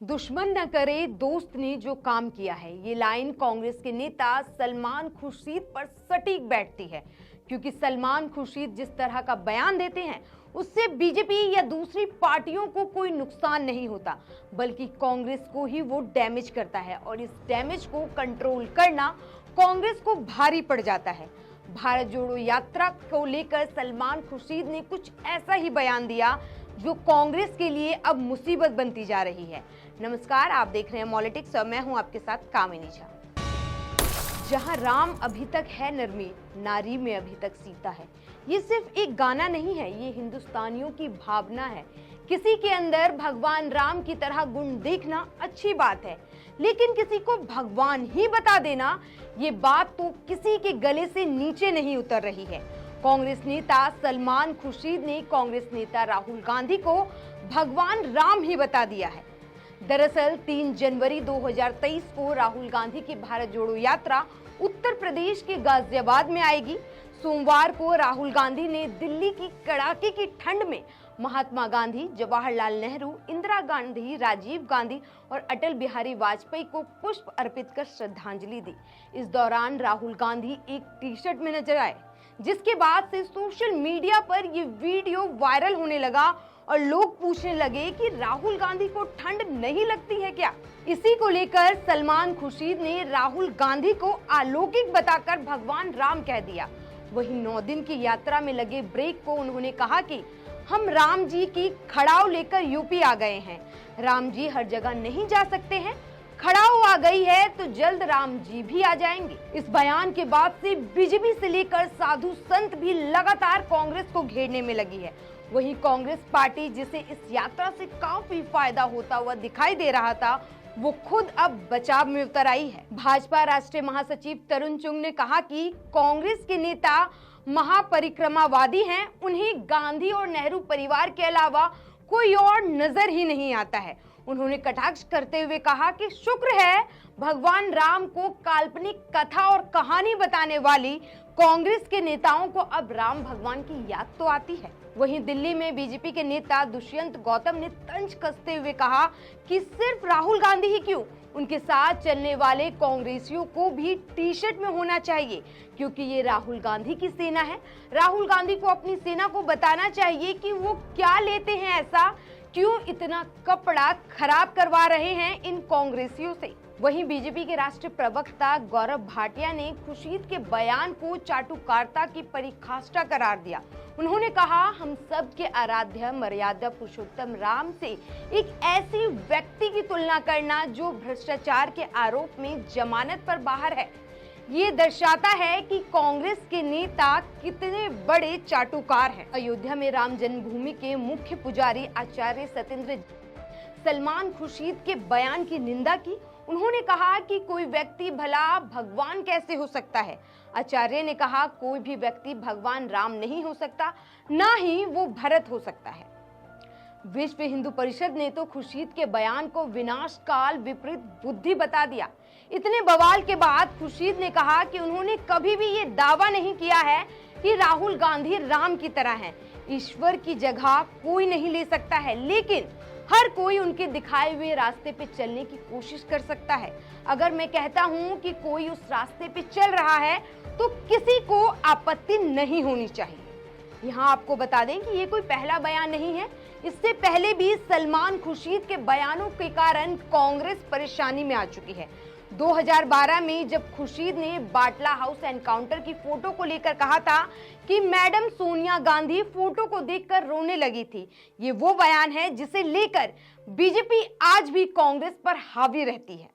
दुश्मन न करे दोस्त ने जो काम किया है, ये लाइन कांग्रेस के नेता सलमान खुर्शीद पर सटीक बैठती है, क्योंकि सलमान खुर्शीद जिस तरह का बयान देते हैं उससे बीजेपी या दूसरी पार्टियों को कोई नुकसान नहीं होता, बल्कि कांग्रेस को ही वो डैमेज करता है और इस डैमेज को कंट्रोल करना कांग्रेस को भारी पड़ जाता है। भारत जोड़ो यात्रा को लेकर सलमान खुर्शीद ने कुछ ऐसा ही बयान दिया जो कांग्रेस के लिए अब मुसीबत बनती जा रही है। नमस्कार, आप देख रहे हैं मॉलिटिक्स और मैं हूं आपके साथ कामिनी झा। जहां राम अभी तक है नरमी, नारी में अभी तक सीता है। ये सिर्फ एक गाना नहीं है, ये हिंदुस्तानियों की भावना है। किसी के अंदर भगवान राम की तरह गुण देखना अच्छी बात है, लेकिन किसी को भगवान ही बता देना, ये बात तो किसी के गले से नीचे नहीं उतर रही है। कांग्रेस नेता सलमान खुर्शीद ने कांग्रेस नेता राहुल गांधी को भगवान राम ही बता दिया है। दरअसल 3 जनवरी 2023 को राहुल गांधी की भारत जोड़ो यात्रा उत्तर प्रदेश के गाजियाबाद में आएगी। सोमवार को राहुल गांधी ने दिल्ली की कड़ाके की ठंड में महात्मा गांधी, जवाहरलाल नेहरू, इंदिरा गांधी, राजीव गांधी और अटल बिहारी वाजपेयी को पुष्प अर्पित कर श्रद्धांजलि दी। इस दौरान राहुल गांधी एक टी-शर्ट में नजर आए, जिसके बाद से सोशल मीडिया पर ये वीडियो वायरल होने लगा और लोग पूछने लगे कि राहुल गांधी को ठंड नहीं लगती है क्या। इसी को लेकर सलमान खुर्शीद ने राहुल गांधी को अलौकिक बताकर भगवान राम कह दिया। वहीं 9 दिन की यात्रा में लगे ब्रेक को उन्होंने कहा कि हम राम जी की खड़ाऊ लेकर यूपी आ गए हैं। राम जी हर जगह नहीं जा सकते हैं, खड़ाऊ आ गई है तो जल्द राम जी भी आ जाएंगे। इस बयान के बाद से बीजेपी से लेकर साधु संत भी लगातार कांग्रेस को घेरने में लगी है। वहीं कांग्रेस पार्टी, जिसे इस यात्रा से काफी फायदा होता हुआ दिखाई दे रहा था, वो खुद अब बचाव में उतर आई है। भाजपा राष्ट्रीय महासचिव तरुण चुंग ने कहा कि कांग्रेस के नेता महापरिक्रमावादी हैं, उन्हें गांधी और नेहरू परिवार के अलावा कोई और नजर ही नहीं आता है। उन्होंने कटाक्ष करते हुए कहा कि शुक्र है भगवान राम को काल्पनिक कथा और कहानी बताने वाली कांग्रेस के नेताओं को अब राम भगवान की याद तो आती है। वहीं दिल्ली में बीजेपी के नेता दुष्यंत गौतम ने तंज कसते हुए कहा कि सिर्फ राहुल गांधी ही क्यों, उनके साथ चलने वाले कांग्रेसियों को भी टी-शर्ट में होना चाहिए, क्योंकि ये राहुल गांधी की सेना है। राहुल गांधी को अपनी सेना को बताना चाहिए कि वो क्या लेते हैं ऐसा, क्यों इतना कपड़ा खराब करवा रहे हैं इन कांग्रेसियों से। वहीं बीजेपी के राष्ट्रीय प्रवक्ता गौरव भाटिया ने खुर्शीद के बयान को चाटुकारिता की पराकाष्ठा करार दिया। उन्होंने कहा, हम सब के आराध्य मर्यादा पुरुषोत्तम राम से एक ऐसी व्यक्ति की तुलना करना जो भ्रष्टाचार के आरोप में जमानत पर बाहर है, ये दर्शाता है कि कांग्रेस के नेता कितने बड़े चाटुकार हैं। अयोध्या में राम जन्मभूमि के मुख्य पुजारी आचार्य सत्येंद्र सलमान खुर्शीद के बयान की निंदा की। उन्होंने कहा कि कोई व्यक्ति भला भगवान कैसे हो सकता है। आचार्य ने कहा, कोई भी व्यक्ति भगवान राम नहीं हो सकता, ना ही वो भरत हो सकता है। विश्व हिंदू परिषद ने तो खुर्शीद के बयान को विनाशकाल विपरीत बुद्धि बता दिया। इतने बवाल के बाद खुर्शीद ने कहा कि उन्होंने कभी भी ये दावा नहीं किया है कि राहुल गांधी राम की तरह हैं। ईश्वर की जगह कोई नहीं ले सकता है, लेकिन हर कोई उनके दिखाए हुए रास्ते पे चलने की कोशिश कर सकता है। अगर मैं कहता हूँ कि कोई उस रास्ते पे चल रहा है तो किसी को आपत्ति नहीं होनी चाहिए। यहाँ आपको बता दें कि ये कोई पहला बयान नहीं है। इससे पहले भी सलमान खुर्शीद के बयानों के कारण कांग्रेस परेशानी में आ चुकी है। 2012 में जब खुर्शीद ने बाटला हाउस एनकाउंटर की फोटो को लेकर कहा था कि मैडम सोनिया गांधी फोटो को देखकर रोने लगी थी, ये वो बयान है जिसे लेकर बीजेपी आज भी कांग्रेस पर हावी रहती है।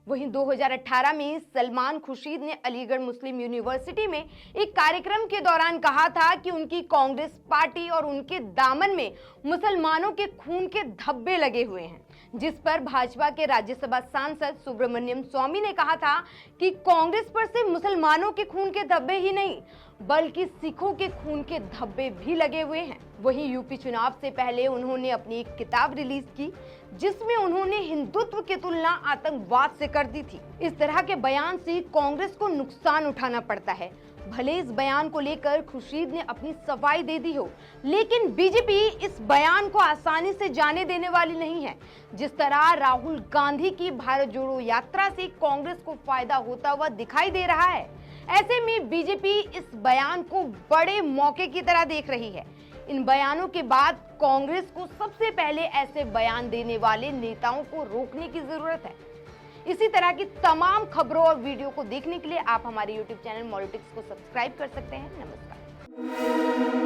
वहीं 2018 में सलमान खुर्शीद ने अलीगढ़ मुस्लिम यूनिवर्सिटी में एक कार्यक्रम के दौरान कहा था कि उनकी कांग्रेस पार्टी और उनके दामन में मुसलमानों के खून के धब्बे लगे हुए हैं, जिस पर भाजपा के राज्यसभा सांसद सुब्रमण्यम स्वामी ने कहा था कि कांग्रेस पर सिर्फ मुसलमानों के खून के धब्बे ही नहीं, बल्कि सिखों के खून के धब्बे भी लगे हुए हैं। वहीं यूपी चुनाव से पहले उन्होंने अपनी एक किताब रिलीज की, जिसमें उन्होंने हिंदुत्व की तुलना आतंकवाद से कर दी थी। इस तरह के बयान से कांग्रेस को नुकसान उठाना पड़ता है। भले इस बयान को लेकर खुर्शीद ने अपनी सफाई दे दी हो, लेकिन बीजेपी इस बयान को आसानी से जाने देने वाली नहीं है। जिस तरह राहुल गांधी की भारत जोड़ो यात्रा से कांग्रेस को फायदा होता हुआ दिखाई दे रहा है, ऐसे में बीजेपी इस बयान को बड़े मौके की तरह देख रही है। इन बयानों के बाद कांग्रेस को सबसे पहले ऐसे बयान देने वाले नेताओं को रोकने की जरूरत है। इसी तरह की तमाम खबरों और वीडियो को देखने के लिए आप हमारे YouTube चैनल मॉलिटिक्स को सब्सक्राइब कर सकते हैं। नमस्कार।